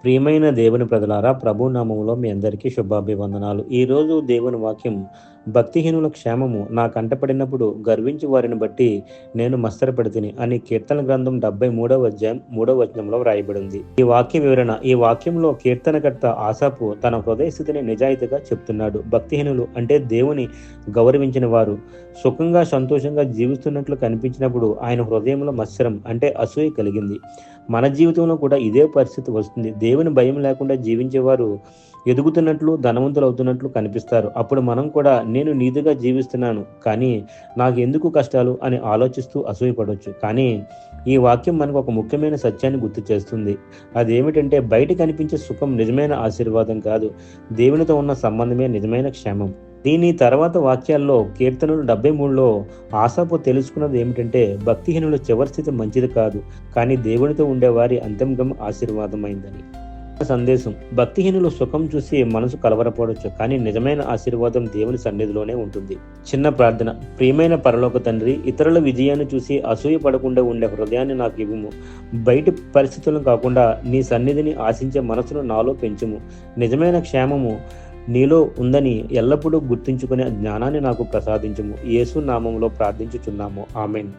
ప్రియమైన దేవుని ప్రజలారా, ప్రభు నామములో మీ అందరికీ శుభాభివందనాలు. ఈరోజు దేవుని వాక్యం, భక్తిహీనుల క్షేమము నా కంటపడినప్పుడు గర్వించి వారిని బట్టి నేను మత్సరపడితిని అని కీర్తన గ్రంథం 73వ అధ్యాయం 3వ వచనంలో వ్రాయబడింది. ఈ వాక్య వివరణ. ఈ వాక్యంలో కీర్తనకర్త ఆసాపు తన హృదయ స్థితిని నిజాయితీగా చెప్తున్నాడు. భక్తిహీనులు అంటే దేవుని గౌరవించిన వారు సుఖంగా సంతోషంగా జీవిస్తున్నట్లు కనిపించినప్పుడు ఆయన హృదయంలో మత్సరం అంటే అసూయ కలిగింది. మన జీవితంలో కూడా ఇదే పరిస్థితి వస్తుంది. దేవుని భయం లేకుండా జీవించేవారు ఎదుగుతున్నట్లు, ధనవంతులు అవుతున్నట్లు కనిపిస్తారు. అప్పుడు మనం కూడా నేను నీతిగా జీవిస్తున్నాను, కానీ నాకు ఎందుకు కష్టాలు అని ఆలోచిస్తూ అసూయపడవచ్చు. కానీ ఈ వాక్యం మనకు ఒక ముఖ్యమైన సత్యాన్ని గుర్తు చేస్తుంది. అదేమిటంటే, బయట కనిపించే సుఖం నిజమైన ఆశీర్వాదం కాదు, దేవునితో ఉన్న సంబంధమే నిజమైన క్షేమం. దీని తర్వాత వాక్యాల్లో కీర్తనలు 73లో ఆసాపు తెలుసుకున్నది ఏమిటంటే, భక్తిహీనుల చివరి స్థితి మంచిది కాదు, కానీ దేవునితో ఉండేవారి అంతిమం ఆశీర్వాదమైందని. సందేశం: భక్తిహీనులు సుఖం చూసి మనసు కలవరపడవచ్చు, కానీ నిజమైన ఆశీర్వాదం దేవుని సన్నిధిలోనే ఉంటుంది. చిన్న ప్రార్థన. ప్రియమైన పరలోక తండ్రి, ఇతరుల విజయాన్ని చూసి అసూయ పడకుండా ఉండే హృదయాన్ని నాకు ఇవ్వుము. బయటి పరిస్థితులను కాకుండా నీ సన్నిధిని ఆశించే మనసును నాలో పెంచుము. నిజమైన క్షేమము నీలో ఉందని ఎల్లప్పుడూ గుర్తుంచుకునే జ్ఞానాన్ని నాకు ప్రసాదించుము. యేసు నామములో ప్రార్థించుచున్నాము. ఆమేన్.